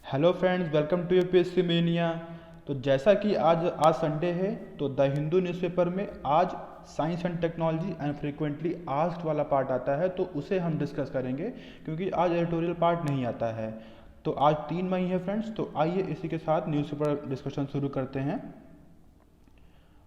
Hello friends, welcome to UPSC Mania. तो जैसा कि आज संडे है, तो द हिंदू न्यूज़पेपर में आज science and technology and frequently asked वाला पार्ट आता है, तो उसे हम डिस्कस करेंगे क्योंकि आज एडिटोरियल पार्ट नहीं आता है। तो आज 3 मई है फ्रेंड्स, तो आइए इसी के साथ न्यूज़पेपर डिस्कशन शुरू करते हैं।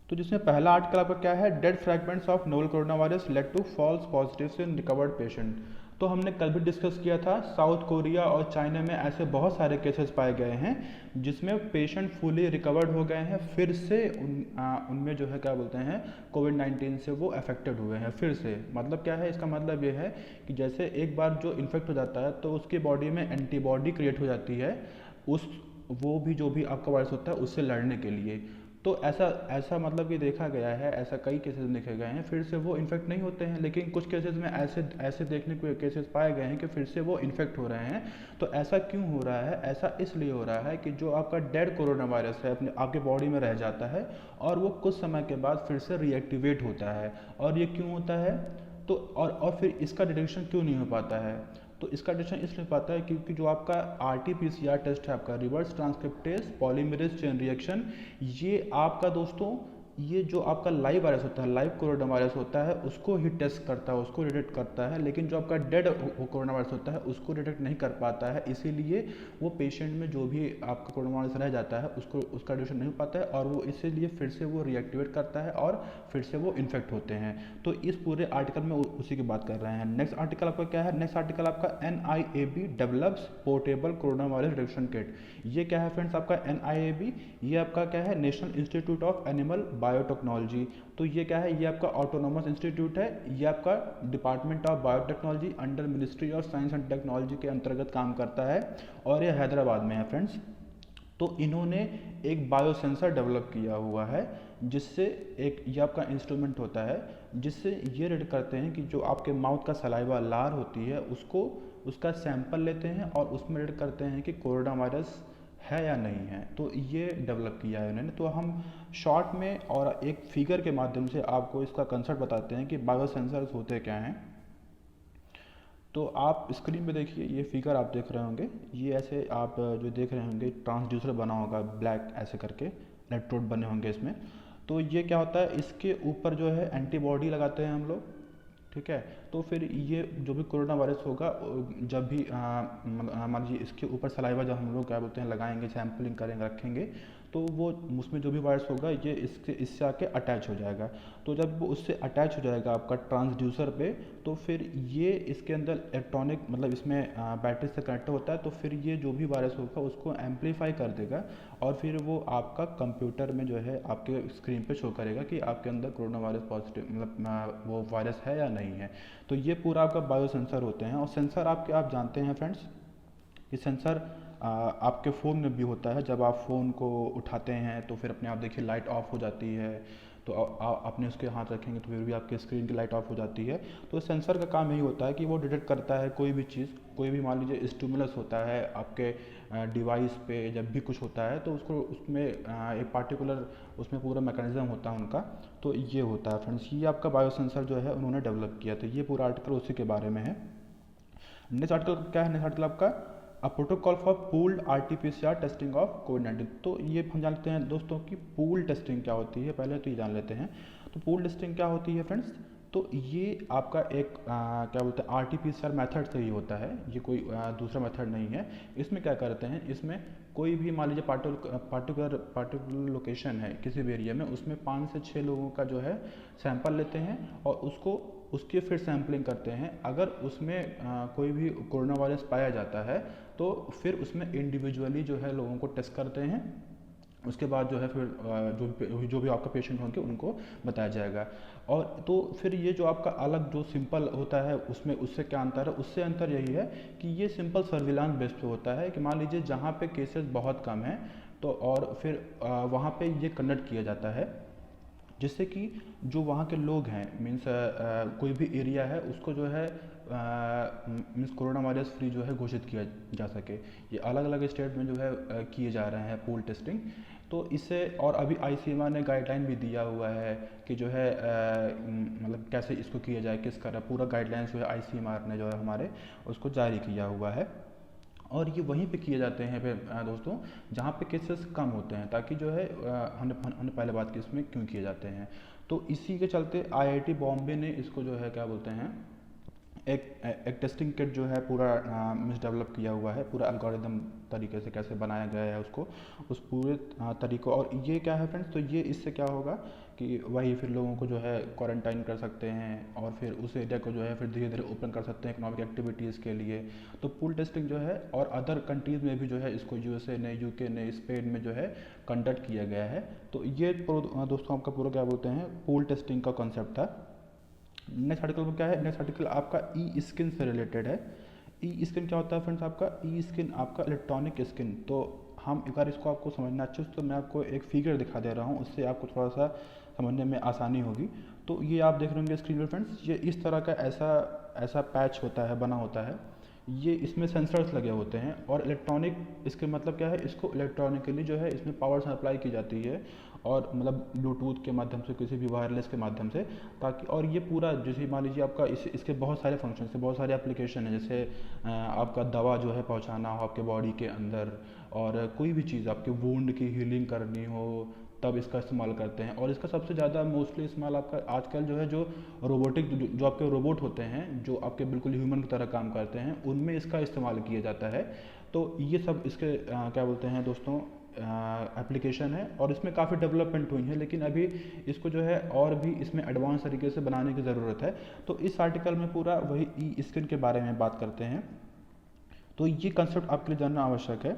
तो जिसमें पहला आर्टिकल आपका क्या है, dead fragments of novel corona virus led to false positives in recovered patient. तो हमने कल भी डिस्कस किया था, साउथ कोरिया और चाइना में ऐसे बहुत सारे केसेस पाए गए हैं जिसमें पेशेंट फुली रिकवर्ड हो गए हैं, फिर से उनमें जो है क्या बोलते हैं, कोविड-19 से वो अफेक्टेड हुए हैं फिर से। मतलब क्या है, इसका मतलब ये है कि जैसे एक बार जो इन्फेक्ट हो जाता है तो उसकी बॉडी में एंटीबॉडी क्रिएट हो जाती है उस वो भी जो भी आपका वायरस होता है उससे लड़ने के लिए। तो ऐसा ऐसा मतलब कि देखा गया है, ऐसा कई केसेस देखे गए हैं, फिर से वो इन्फेक्ट नहीं होते हैं, लेकिन कुछ केसेस में ऐसे ऐसे देखने को केसेस पाए गए हैं कि फिर से वो इन्फेक्ट हो रहे हैं। तो ऐसा क्यों हो रहा है? ऐसा इसलिए हो रहा है कि जो आपका डेड कोरोना वायरस है अपने आपके बॉडी में रह जाता है और वो कुछ समय के बाद फिर से रीएक्टिवेट होता है। और ये क्यों होता है? तो और फिर इसका डिटेक्शन क्यों नहीं हो पाता है? तो इसका डिटेक्शन इसलिए पाता है क्योंकि जो आपका RT-PCR टेस्ट है, आपका reverse transcriptase polymerase chain reaction, ये आपका दोस्तों, ये जो आपका लाइव वायरस होता है, लाइव कोरोना वायरस होता है, उसको ही टेस्ट करता है, उसको डिटेक्ट करता है, लेकिन जो आपका डेड कोरोना वायरस होता है उसको डिटेक्ट नहीं कर पाता है। इसीलिए वो पेशेंट में जो भी आपका कोरोना वायरस रह जाता है उसको उसका डिटेक्शन नहीं हो पाता है और वो इसीलिए फिर से वो रिएक्टिवेट करता है और फिर से वो इन्फेक्ट होते हैं। तो इस पूरे आर्टिकल में उसी की बात कर रहे हैं। नेक्स्ट आर्टिकल आपका क्या है? नेक्स्ट आर्टिकल आपका NIAB develops portable corona virus detection kit. ये क्या है फ्रेंड्स? आपका NIAB, ये आपका क्या है, national institute of animal biotechnology. तो ये क्या है, ये आपका ऑटोनोमस इंस्टीट्यूट है, ये आपका department of biotechnology under ministry of science and technology के अंतर्गत काम करता है और ये हैदराबाद में है फ्रेंड्स। तो इन्होंने एक बायोसेंसर डेवलप किया हुआ है जिससे एक ये आपका इंस्ट्रूमेंट होता है जिससे ये रीड करते हैं कि जो आपके माउथ का सलाइवा लार होती है उसको उसका सैंपल लेते हैं और उसमें रीड करते हैं कि कोरोना वायरस है या नहीं है। तो ये डेवलप किया है उन्होंने। तो हम शॉर्ट में और एक फिगर के माध्यम से आपको इसका कंसेप्ट बताते हैं कि बायोसेंसर्स होते क्या हैं। तो आप स्क्रीन पे देखिए, ये फिगर आप देख रहे होंगे, ये ऐसे आप जो देख रहे होंगे ट्रांसड्यूसर बना होगा ब्लैक ऐसे करके, इलेक्ट्रोड बने होंगे इसमें। तो ये क्या होता है, इसके ऊपर जो है एंटीबॉडी लगाते हैं हम लोग, ठीक है। तो फिर ये जो भी कोरोना वायरस होगा, जब भी मान लीजिए इसके ऊपर सलाइवा जब हम लोग क्या बोलते हैं लगाएंगे, सैम्पलिंग करेंगे, रखेंगे, तो वो उसमें जो भी वायरस होगा ये इससे आके अटैच हो जाएगा। तो जब वो उससे अटैच हो जाएगा आपका ट्रांसड्यूसर पे, तो फिर ये इसके अंदर इलेक्ट्रॉनिक मतलब इसमें बैटरी से कनेक्ट होता है, तो फिर ये जो भी वायरस होगा उसको एम्पलीफाई कर देगा और फिर वो आपका कंप्यूटर में जो है आपके स्क्रीन पे शो करेगा कि आपके अंदर कोरोना वायरस पॉजिटिव मतलब वो वायरस है या नहीं है। तो ये पूरा आपका बायो सेंसर होते हैं। और सेंसर आप जानते हैं फ्रेंड्स, ये सेंसर आपके फ़ोन में भी होता है। जब आप फ़ोन को उठाते हैं तो फिर अपने आप देखिए लाइट ऑफ हो जाती है, तो आपने उसके हाथ रखेंगे तो फिर भी आपके स्क्रीन की लाइट ऑफ हो जाती है। तो सेंसर का काम यही होता है कि वो डिटेक्ट करता है कोई भी चीज़, कोई भी मान लीजिए स्टिमुलस होता है आपके डिवाइस पे, जब भी कुछ होता है तो उसको उसमें एक पार्टिकुलर उसमें पूरा मैकेनिज्म होता है उनका। तो ये होता है फ्रेंड्स, ये आपका बायो सेंसर जो है उन्होंने डेवलप किया। तो ये पूरा आर्टिकल उसी के बारे में है। नेक्स्ट आर्टिकल क्या है? नेक्स्ट आर्टिकल आपका a protocol for pooled RT-PCR testing of कोविड-19। तो ये हम जानते हैं दोस्तों कि पूल टेस्टिंग क्या होती है, पहले तो ये जान लेते हैं। तो पूल टेस्टिंग क्या होती है फ्रेंड्स? तो ये आपका एक क्या बोलते हैं, RT-PCR मेथड से ही होता है, ये कोई दूसरा मेथड नहीं है। इसमें क्या करते हैं, इसमें कोई भी मान लीजिए पार्टिकुलर लोकेशन है किसी भी एरिया में, उसमें 5 से 6 लोगों का जो है सैंपल लेते हैं और उसकी फिर सैम्पलिंग करते हैं। अगर उसमें कोई भी कोरोना वायरस पाया जाता है तो फिर उसमें इंडिविजुअली जो है लोगों को टेस्ट करते हैं। उसके बाद जो है फिर जो भी आपका पेशेंट होंगे उनको बताया जाएगा। और तो फिर ये जो आपका अलग जो सिंपल होता है उसमें उससे क्या अंतर है? उससे अंतर यही है कि ये सिंपल सर्विलांस बेस्ड पे होता है कि मान लीजिए जहाँ पे केसेस बहुत कम हैं तो और फिर वहाँ पे ये कंडक्ट किया जाता है जिससे कि जो वहाँ के लोग हैं, मीन्स कोई भी एरिया है उसको जो है मीन्स कोरोना वायरस फ्री जो है घोषित किया जा सके। ये अलग अलग स्टेट में जो है किए जा रहे हैं पूल टेस्टिंग। तो इससे और अभी ICMR ने गाइडलाइन भी दिया हुआ है कि जो है मतलब कैसे इसको किया जाए, किस तरह पूरा गाइडलाइंस जो है ICMR ने जो है हमारे उसको जारी किया हुआ है। और ये वहीं पे किए जाते हैं दोस्तों जहाँ पे केसेस कम होते हैं, ताकि जो है हमने हमने पहले बात की इसमें क्यों किए जाते हैं। तो इसी के चलते आईआईटी बॉम्बे ने इसको जो है क्या बोलते हैं, एक एक टेस्टिंग किट जो है पूरा मिस डेवलप किया हुआ है, पूरा एल्गोरिदम तरीके से कैसे बनाया गया है उसको, उस पूरे तरीक़ों। और ये क्या है फ्रेंड्स, तो ये इससे क्या होगा कि वही फिर लोगों को जो है क्वारंटाइन कर सकते हैं, और फिर उस एरिया को जो है फिर धीरे धीरे ओपन कर सकते हैं इकोनॉमिक एक्टिविटीज़ के लिए। तो पूल टेस्टिंग जो है, और अदर कंट्रीज़ में भी जो है इसको यूएसए ने, यूके ने, स्पेन में जो है कंडक्ट किया गया है। तो ये दोस्तों आपका पूरा क्या बोलते हैं पूल टेस्टिंग का कॉन्सेप्ट था। नेक्स्ट आर्टिकल में क्या है, नेक्स्ट आर्टिकल आपका ई स्किन से रिलेटेड है। ई स्किन क्या होता है फ्रेंड्स, आपका ई स्किन आपका इलेक्ट्रॉनिक स्किन। तो हम एक बार इसको आपको समझना अच्छे से, तो मैं आपको एक फिगर दिखा दे रहा हूँ, उससे आपको थोड़ा सा समझने में आसानी होगी। तो ये आप देख रहे होंगे स्क्रीन पर फ्रेंड्स, ये इस तरह का ऐसा ऐसा पैच होता है, बना होता है। ये इसमें सेंसर्स लगे होते हैं, और इलेक्ट्रॉनिक, इसके मतलब क्या है, इसको इलेक्ट्रॉनिकली जो है इसमें पावर सप्लाई की जाती है, और मतलब ब्लूटूथ के माध्यम से, किसी भी वायरलेस के माध्यम से, ताकि, और ये पूरा जैसे मान लीजिए आपका इसके बहुत सारे फंक्शन है, बहुत सारे एप्लीकेशन है, जैसे आपका दवा जो है पहुंचाना हो आपके बॉडी के अंदर, और कोई भी चीज़ आपके वुंड की हीलिंग करनी हो तब इसका इस्तेमाल करते हैं। और इसका सबसे ज़्यादा मोस्टली इस्तेमाल आपका आजकल जो है जो रोबोटिक जो आपके रोबोट होते हैं, जो आपके बिल्कुल ह्यूमन की तरह काम करते हैं, उनमें इसका इस्तेमाल किया जाता है। तो ये सब इसके क्या बोलते हैं दोस्तों एप्लीकेशन है, और इसमें काफ़ी डेवलपमेंट हुई है, लेकिन अभी इसको जो है और भी इसमें एडवांस तरीके से बनाने की ज़रूरत है। तो इस आर्टिकल में पूरा वही ई स्किन के बारे में बात करते हैं। तो ये कंसेप्ट आपके लिए जानना आवश्यक है।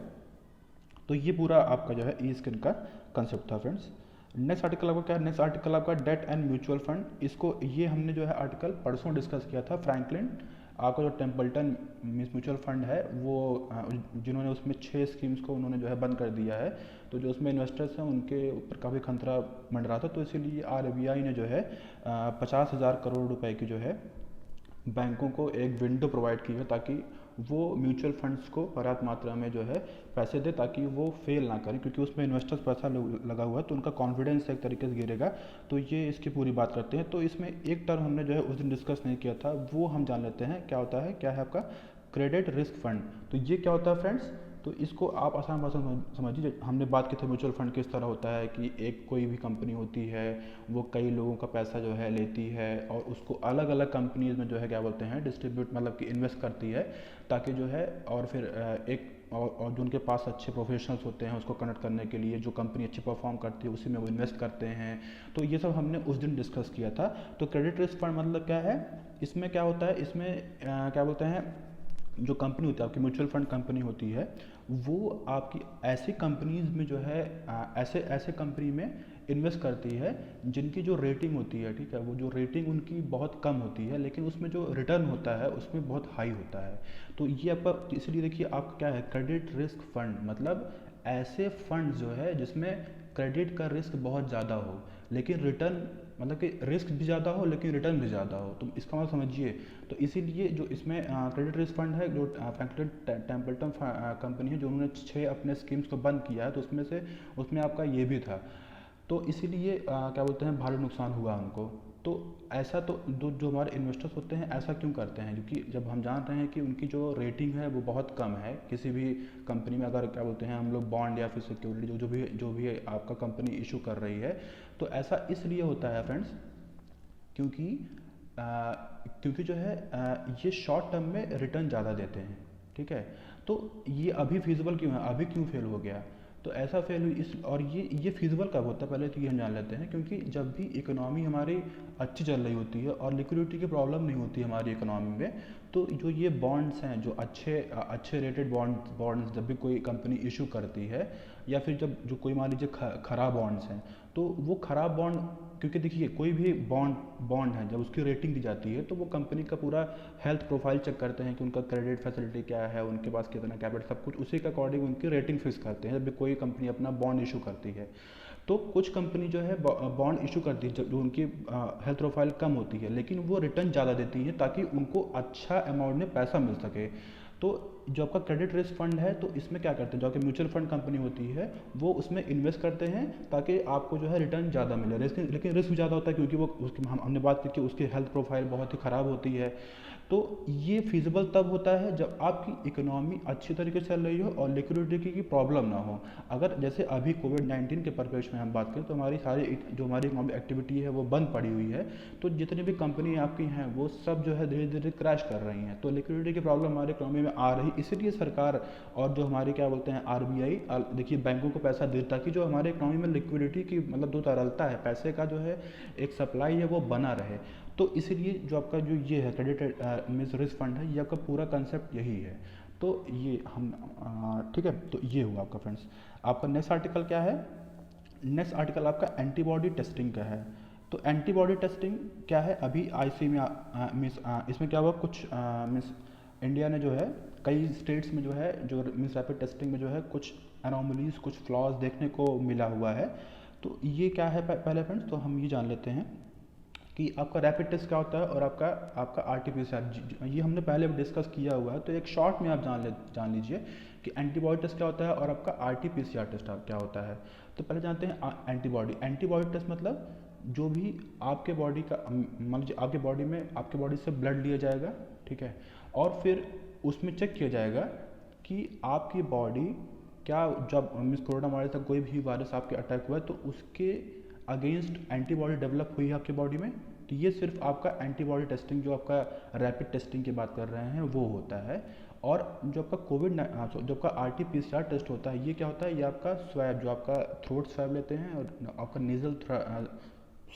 तो ये पूरा आपका जो है ई स्किन का कंसेप्ट था फ्रेंड्स। नेक्स्ट आर्टिकल आपका क्या है, नेक्स्ट आर्टिकल आपका डेट एंड म्यूचुअल फंड। इसको ये हमने जो है आर्टिकल परसों डिस्कस किया था। फ्रैंकलिन आपका जो टेम्पल्टन म्यूचुअल फंड है, वो जिन्होंने उसमें 6 स्कीम्स को उन्होंने जो है बंद कर दिया है, तो जो उसमें इन्वेस्टर्स हैं उनके ऊपर काफ़ी खतरा मंडरा था। तो इसीलिए आरबीआई ने जो है 50,000 करोड़ रुपए की जो है बैंकों को एक विंडो प्रोवाइड की है, ताकि वो म्यूचुअल फंड्स को पर्याप्त मात्रा में जो है पैसे दे, ताकि वो फेल ना करें, क्योंकि उसमें इन्वेस्टर्स पैसा लगा हुआ है, तो उनका कॉन्फिडेंस एक तरीके से गिरेगा। तो ये इसकी पूरी बात करते हैं। तो इसमें एक टर्म हमने जो है उस दिन डिस्कस नहीं किया था, वो हम जान लेते हैं क्या होता है। क्या है आपका क्रेडिट रिस्क फंड। तो ये क्या होता है फ्रेंड्स, तो इसको आप आसान भाषा में समझिए। हमने बात की थी म्यूचुअल फंड किस तरह होता है कि एक कोई भी कंपनी होती है, वो कई लोगों का पैसा जो है लेती है, और उसको अलग अलग कंपनीज में जो है क्या बोलते हैं डिस्ट्रीब्यूट, मतलब कि इन्वेस्ट करती है, ताकि जो है, और फिर एक और जो उनके पास अच्छे प्रोफेशनल्स होते हैं उसको कनेक्ट करने के लिए, जो कंपनी अच्छी परफॉर्म करती है उसी में वो इन्वेस्ट करते हैं। तो ये सब हमने उस दिन डिस्कस किया था। तो क्रेडिट रिस्क फंड मतलब क्या है, इसमें क्या होता है, इसमें क्या बोलते हैं, जो कंपनी होती है आपकी म्यूचुअल फंड कंपनी होती है, वो आपकी ऐसी कंपनीज में जो है ऐसे ऐसे कंपनी में इन्वेस्ट करती है जिनकी जो रेटिंग होती है, ठीक है, वो जो रेटिंग उनकी बहुत कम होती है, लेकिन उसमें जो रिटर्न होता है उसमें बहुत हाई होता है। तो ये आपका, इसलिए देखिए आपका क्या है, क्रेडिट रिस्क फंड मतलब ऐसे फंड जो है जिसमें क्रेडिट का रिस्क बहुत ज़्यादा हो, लेकिन रिटर्न, मतलब कि रिस्क भी ज़्यादा हो लेकिन रिटर्न भी ज़्यादा हो। तो इसका मतलब समझिए। तो इसीलिए जो इसमें क्रेडिट रिस्क फंड है, जो फ्रैंकलिन टेम्पल्टन कंपनी है, जो उन्होंने 6 अपने स्कीम्स को बंद किया है, तो उसमें आपका ये भी था। तो इसीलिए क्या बोलते हैं, भारी नुकसान हुआ उनको। तो ऐसा, तो जो हमारे इन्वेस्टर्स होते हैं ऐसा क्यों करते हैं, क्योंकि जब हम जान रहे हैं कि उनकी जो रेटिंग है वो बहुत कम है, किसी भी कंपनी में अगर क्या बोलते हैं हम लोग बॉन्ड या फिर सिक्योरिटी जो भी आपका कंपनी इशू कर रही है, तो ऐसा इसलिए होता है फ्रेंड्स, क्योंकि जो है ये शॉर्ट टर्म में रिटर्न ज़्यादा देते हैं, ठीक है। तो ये अभी फिजिबल क्यों है, अभी क्यों फेल हो गया, तो ऐसा फेल हुई इस, और ये फिजिबल कब होता है पहले तो ये हम जान लेते हैं। क्योंकि जब भी इकोनॉमी हमारी अच्छी चल रही होती है और लिक्विडिटी की प्रॉब्लम नहीं होती हमारी इकोनॉमी में, तो जो ये बॉन्ड्स हैं, जो अच्छे रेटेड बॉन्ड्स जब भी कोई कंपनी इशू करती है, या फिर जब जो कोई मान लीजिए खराब बॉन्ड्स हैं, तो वो खराब बॉन्ड, क्योंकि देखिए कोई भी बॉन्ड है जब उसकी रेटिंग दी जाती है, तो वो कंपनी का पूरा हेल्थ प्रोफाइल चेक करते हैं कि उनका क्रेडिट फैसिलिटी क्या है, उनके पास कितना कैपिटल, सब कुछ उसी के अकॉर्डिंग उनकी रेटिंग फिक्स करते हैं जब भी कोई कंपनी अपना बॉन्ड इशू करती है। तो कुछ कंपनी जो है बॉन्ड इशू करती है जो उनकी हेल्थ प्रोफाइल कम होती है, लेकिन वो रिटर्न ज़्यादा देती है ताकि उनको अच्छा अमाउंट में पैसा मिल सके। तो जो आपका क्रेडिट रिस्क फंड है, तो इसमें क्या करते हैं, जो आपकी म्यूचुअल फंड कंपनी होती है वो उसमें इन्वेस्ट करते हैं ताकि आपको जो है रिटर्न ज़्यादा मिले। लेकिन रिस्क भी ज़्यादा होता है, क्योंकि वो उसकी हमने बात की कि उसकी हेल्थ प्रोफाइल बहुत ही ख़राब होती है। तो ये फिजिबल तब होता है जब आपकी इकोनॉमी अच्छी तरीके से चल रही हो और लिक्विडिटी की प्रॉब्लम ना हो। अगर जैसे अभी कोविड-19 के परिप्रेक्ष्य में हम बात करें तो हमारी सारी जो हमारी इकोनॉमिक एक्टिविटी है वो बंद पड़ी हुई है। तो जितनी भी कंपनी आपकी हैं वो सब जो है धीरे धीरे क्रैश कर रही हैं। तो लिक्विडिटी की प्रॉब्लम हमारी इकोनॉमी में आ रही, इसीलिए सरकार और जो हमारी क्या बोलते हैं आरबीआई, देखिए बैंकों को पैसा देता कि जो हमारे इकोनॉमी में लिक्विडिटी की मतलब जो तरलता है, पैसे का जो है एक सप्लाई है वो बना रहे। तो इसीलिए जो आपका जो ये है क्रेडिट मीन्स रिस्क फंड है, ये आपका पूरा कंसेप्ट यही है। तो ये हम ठीक है, तो ये हुआ आपका फ्रेंड्स। आपका नेक्स्ट आर्टिकल क्या है? नेक्स्ट आर्टिकल आपका एंटीबॉडी टेस्टिंग का है। तो एंटीबॉडी टेस्टिंग क्या है? अभी आईसी में मीन्स इसमें क्या हुआ, कुछ मीन्स इंडिया ने जो है कई स्टेट्स में जो है जो मीन्स रैपिड टेस्टिंग में जो है कुछ एनोमलीज, कुछ फ्लॉज देखने को मिला हुआ है। तो ये क्या है पहले फ्रेंड्स, तो हम ये जान लेते हैं कि आपका रैपिड टेस्ट क्या होता है और आपका आपका आरटीपीसीआर, ये हमने पहले डिस्कस किया हुआ है। तो एक शॉर्ट में आप जान लीजिए कि एंटीबॉडी टेस्ट क्या होता है और आपका आरटीपीसीआर टेस्ट क्या होता है। तो पहले जानते हैं एंटीबॉडी। एंटीबॉडी टेस्ट मतलब जो भी आपके बॉडी का मान लीजिए आपके बॉडी से ब्लड लिया जाएगा, ठीक है, और फिर उसमें चेक किया जाएगा कि आपकी बॉडी क्या, जब मीन्स कोरोना वायरस का कोई भी वायरस आपके अटैक हुआ है तो उसके अगेंस्ट एंटीबॉडी डेवलप हुई है आपकी बॉडी में। तो ये सिर्फ आपका एंटीबॉडी टेस्टिंग, जो आपका रैपिड टेस्टिंग की बात कर रहे हैं वो होता है। और जो आपका जो आपका आरटीपीसीआर टेस्ट होता है, ये क्या होता है, ये आपका स्वैब, जो आपका थ्रोट स्वैब लेते हैं और आपका नेजल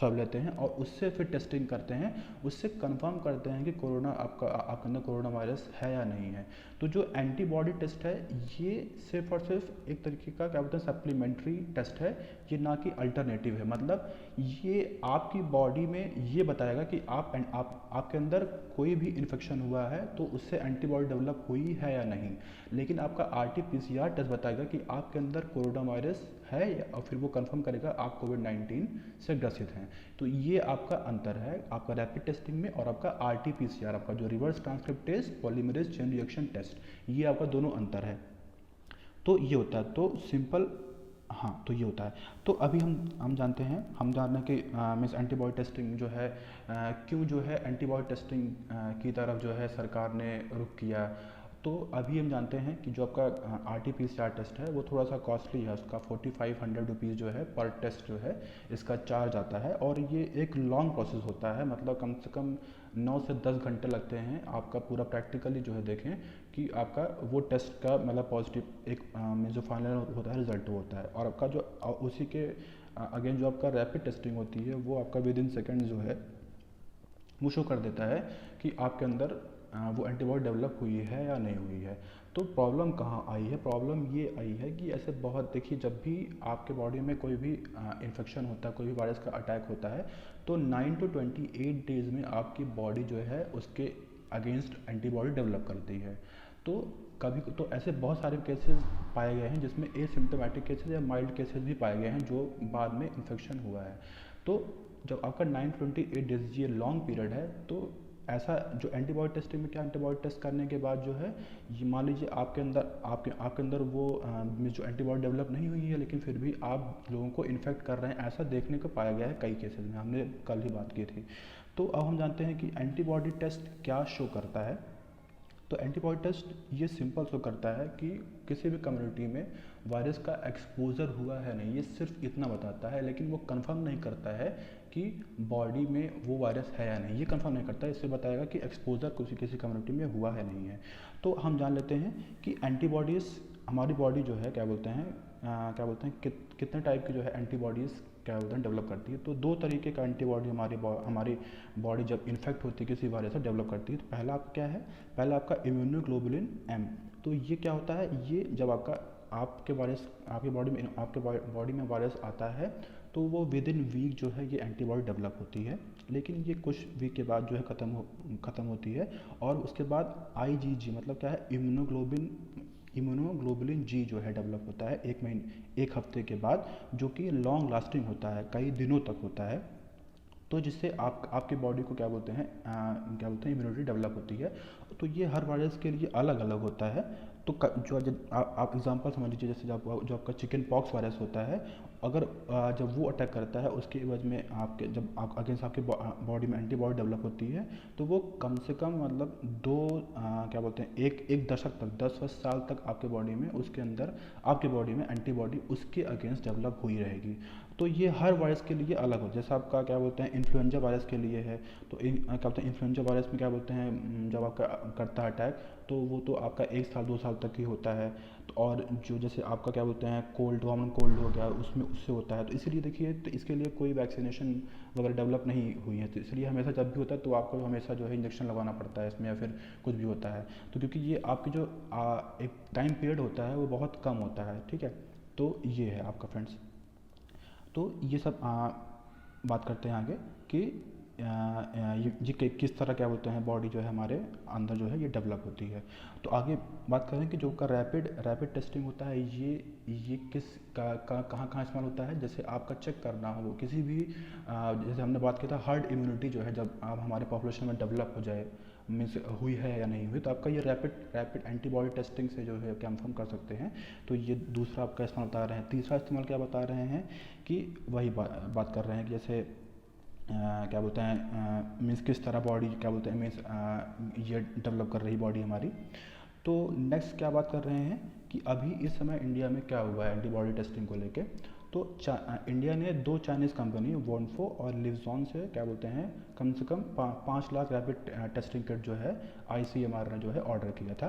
सब लेते हैं और उससे फिर टेस्टिंग करते हैं, उससे कंफर्म करते हैं कि कोरोना आपके अंदर कोरोना वायरस है या नहीं है। तो जो एंटीबॉडी टेस्ट है ये सिर्फ और सिर्फ एक तरीके का क्या बोलते हैं सप्लीमेंट्री टेस्ट है, ये ना कि अल्टरनेटिव है। मतलब ये आपकी बॉडी में ये बताएगा कि आपके अंदर कोई भी इन्फेक्शन हुआ है तो उससे एंटीबॉडी डेवलप हुई है या नहीं। लेकिन आपका आरटीपीसीआर टेस्ट बताएगा कि आपके अंदर कोरोना वायरस है और फिर वो कंफर्म करेगा आप कोविड-19 से ग्रसित हैं। तो ये आपका अंतर है आपका रैपिड टेस्टिंग में और आपका आरटीपीसीआर, आपका जो reverse transcriptase polymerase chain reaction test, ये आपका दोनों अंतर है। तो ये होता है, तो सिंपल, हाँ तो ये होता है। तो अभी हम जानते हैं, हम जान रहे हैं कि मीन्स एंटीबॉडी टेस्टिंग जो है क्यों जो है एंटीबॉडी टेस्टिंग की तरफ जो है सरकार ने रुख किया। तो अभी हम जानते हैं कि जो आपका आरटीपीसीआर टेस्ट है वो थोड़ा सा कॉस्टली है, उसका 4500 रुपीज़ जो है पर टेस्ट जो है इसका चार्ज आता है। और ये एक लॉन्ग प्रोसेस होता है, मतलब कम से कम 9 से 10 घंटे लगते हैं आपका पूरा प्रैक्टिकली जो है देखें कि आपका वो टेस्ट का मतलब पॉजिटिव एक में जो फाइनल होता है रिजल्ट होता है। और आपका जो उसी के अगेन जो आपका रैपिड टेस्टिंग होती है वो आपका विद इन सेकेंड जो है वो शो कर देता है कि आपके अंदर वो एंटीबॉडी डेवलप हुई है या नहीं हुई है। तो प्रॉब्लम कहाँ आई है? प्रॉब्लम ये आई है कि ऐसे बहुत, देखिए जब भी आपके बॉडी में कोई भी इन्फेक्शन होता है, कोई भी वायरस का अटैक होता है, तो 9 to 28 डेज़ में आपकी बॉडी जो है उसके अगेंस्ट एंटीबॉडी डेवलप करती है। तो कभी तो ऐसे बहुत सारे केसेस पाए गए हैं जिसमें एसिम्प्टोमेटिक केसेस या माइल्ड केसेस भी पाए गए हैं जो बाद में इन्फेक्शन हुआ है। तो जब आपका 9 to 28 डेज ये लॉन्ग पीरियड है, तो ऐसा जो एंटीबॉडी टेस्टिंग में क्या, एंटीबॉडी टेस्ट करने के बाद जो है ये मान लीजिए आपके अंदर वो जो एंटीबॉडी डेवलप नहीं हुई है लेकिन फिर भी आप लोगों को इन्फेक्ट कर रहे हैं, ऐसा देखने को पाया गया है कई केसेस में, हमने कल ही बात की थी। तो अब हम जानते हैं कि एंटीबॉडी टेस्ट क्या शो करता है। तो एंटीबॉडी टेस्ट ये सिंपल शो करता है कि किसी भी कम्युनिटी में वायरस का एक्सपोजर हुआ है नहीं, ये सिर्फ इतना बताता है, लेकिन वो कंफर्म नहीं करता है कि बॉडी में वो वायरस है या नहीं, ये कंफर्म नहीं करता है। इससे बताएगा कि एक्सपोजर किसी कम्युनिटी में हुआ है नहीं है। तो हम जान लेते हैं कि एंटीबॉडीज़ हमारी बॉडी जो है क्या बोलते हैं कितने टाइप की जो है एंटीबॉडीज़ क्या बोलते हैं डेवलप करती है। तो 2 तरीके का एंटीबॉडी हमारी बॉडी जब इन्फेक्ट होती है किसी वायरस से डेवलप करती है। तो पहला आपका क्या है? पहला आपका इम्यूनोग्लोबुलिन एम। तो ये क्या होता है? ये जब आपके बॉडी में वायरस आता है तो वो विद इन वीक जो है ये एंटीबॉडी डेवलप होती है, लेकिन ये कुछ वीक के बाद जो है ख़त्म होती है। और उसके बाद आईजीजी मतलब क्या है? इम्यूनोग्लोबुलिन जी जो है डेवलप होता है एक हफ्ते के बाद, जो कि लॉन्ग लास्टिंग होता है, कई दिनों तक होता है। तो जिससे आपकी बॉडी को क्या बोलते हैं इम्यूनिटी डेवलप होती है। तो ये हर वायरस के लिए अलग अलग होता है। तो जो आप एग्जांपल समझ लीजिए, जैसे जो आपका चिकन पॉक्स वायरस होता है, अगर जब वो अटैक करता है उसके एवज में आपके जब आप अगेंस्ट आपके बॉडी में एंटीबॉडी डेवलप होती है, तो वो कम से कम मतलब क्या बोलते हैं, एक दशक तक 10-20 साल तक आपके बॉडी में उसके अंदर आपके बॉडी में एंटीबॉडी उसके अगेंस्ट डेवलप हुई रहेगी। तो ये हर वायरस के लिए अलग हो, जैसा आपका क्या बोलते हैं इन्फ्लुएंजा वायरस के लिए है, तो क्या बोलते हैं इन्फ्लुएंजा वायरस में क्या बोलते हैं, जब आपका करता है अटैक तो वो तो आपका 1 साल 2 साल तक ही होता है। तो और जो जैसे आपका क्या बोलते हैं कोल्ड, कॉमन कोल्ड हो गया, उसमें उससे होता है। तो इसीलिए देखिए, तो इसके लिए कोई वैक्सीनेशन वगैरह डेवलप नहीं हुई है, तो इसलिए हमेशा जब भी होता है तो आपको हमेशा जो है इंजेक्शन लगवाना पड़ता है इसमें, या फिर कुछ भी होता है। तो क्योंकि ये आपकी जो एक टाइम पीरियड होता है वो बहुत कम होता है, ठीक है। तो ये है आपका फ्रेंड्स। तो ये सब बात करते हैं आगे कि ये किस तरह क्या बोलते हैं बॉडी जो है हमारे अंदर जो है ये डेवलप होती है। तो आगे बात करें कि जो का रैपिड टेस्टिंग होता है, ये किस कहाँ कहाँ इस्तेमाल होता है। जैसे आपका चेक करना हो किसी भी जैसे हमने बात किया था हर्ड इम्यूनिटी जो है, जब आप हमारे पॉपुलेशन में डेवलप हो जाए, मीन्स हुई है या नहीं हुई, तो आपका ये रैपिड एंटीबॉडी टेस्टिंग से जो है कंफर्म कर सकते हैं। तो ये दूसरा आपका इस्तेमाल बता रहे हैं। तीसरा इस्तेमाल क्या बता रहे हैं कि वही बात कर रहे हैं कि जैसे क्या बोलते हैं मीन्स किस तरह बॉडी क्या बोलते हैं मीन्स ये डेवलप कर रही बॉडी हमारी। तो नेक्स्ट क्या बात कर रहे हैं कि अभी इस समय इंडिया में क्या हुआ है एंटीबॉडी टेस्टिंग को लेके। तो इंडिया ने 2 चाइनीज़ कंपनी वोनफो और लिवजॉन से क्या बोलते हैं कम से कम 5 लाख रैपिड टेस्टिंग किट जो है ICMR ने जो है ऑर्डर किया था।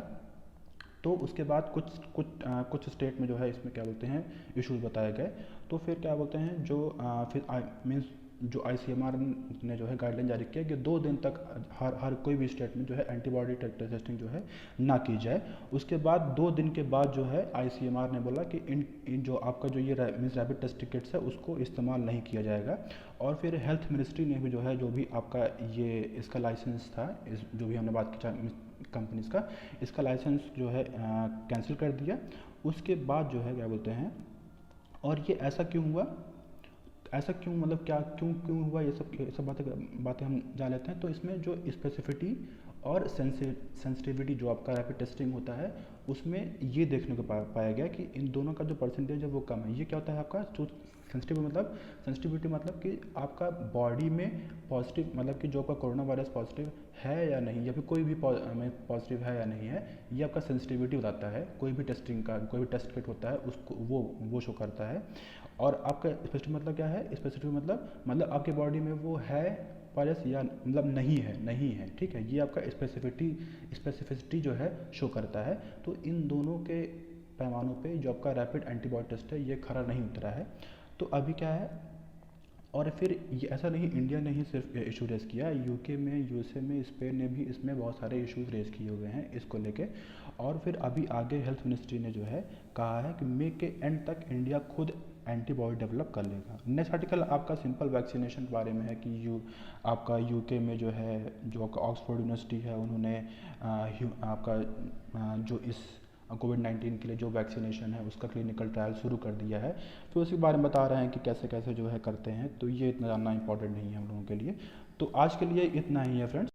तो उसके बाद कुछ स्टेट में जो है इसमें क्या बोलते हैं इश्यूज बताए गए। तो फिर क्या बोलते हैं जो फिर मीन्स जो ICMR ने जो है गाइडलाइन जारी किया कि 2 दिन तक हर कोई भी स्टेट में जो है एंटीबॉडी टेस्टिंग जो है ना की जाए। उसके बाद 2 दिन के बाद जो है ICMR ने बोला कि इन जो आपका जो ये मीन्स रैपिड टेस्टिंग किट्स है उसको इस्तेमाल नहीं किया जाएगा। और फिर हेल्थ मिनिस्ट्री ने भी जो है जो भी आपका ये इसका लाइसेंस था, जो भी हमने बात की कंपनीज़ का, इसका लाइसेंस जो है कैंसिल कर दिया। उसके बाद जो है क्या बोलते हैं, और ये ऐसा क्यों हुआ, ऐसा क्यों मतलब क्या क्यों हुआ, ये सब बातें हम जान लेते हैं। तो इसमें जो स्पेसिफिटी और सेंसिटिविटी जो आपका रैपिड टेस्टिंग होता है उसमें ये देखने को पाया गया कि इन दोनों का जो परसेंटेज है वो कम है। ये क्या होता है आपका जो सेंसिटिविटी मतलब कि आपका बॉडी में पॉजिटिव मतलब कि जो आपका कोरोना वायरस पॉजिटिव है या नहीं, या फिर कोई भी पॉजिटिव है या नहीं है, ये आपका सेंसिटिविटी बताता है। कोई भी टेस्टिंग का कोई भी टेस्ट किट होता है उसको वो शो करता है। और आपका स्पेसिफिक मतलब क्या है, स्पेसिफिक मतलब आपके बॉडी में वो है वायरस या मतलब नहीं है, ठीक है। ये आपका स्पेसिफिसिटी जो है शो करता है। तो इन दोनों के पैमानों पे जो आपका रैपिड एंटीबॉडी टेस्ट है ये खरा नहीं उतरा है। तो अभी क्या है, और फिर ये ऐसा नहीं इंडिया ने ही सिर्फ इशू रेस किया, यूके में, यूएसए में, स्पेन ने भी इसमें बहुत सारे इश्यूज रेस किए हुए हैं इसको लेके। और फिर अभी आगे हेल्थ मिनिस्ट्री ने जो है कहा है कि मई के एंड तक इंडिया खुद एंटीबॉडी डेवलप कर लेगा। नेक्स्ट आर्टिकल आपका सिंपल वैक्सीनेशन के बारे में है कि आपका यूके में जो है जो आपका ऑक्सफोर्ड यूनिवर्सिटी है उन्होंने आपका जो इस कोविड-19 के लिए जो वैक्सीनेशन है उसका क्लिनिकल ट्रायल शुरू कर दिया है। तो उसी बारे में बता रहे हैं कि कैसे कैसे जो है करते हैं। तो ये इतना जानना इंपॉर्टेंट नहीं है हम लोगों के लिए। तो आज के लिए इतना ही है फ्रेंड्स।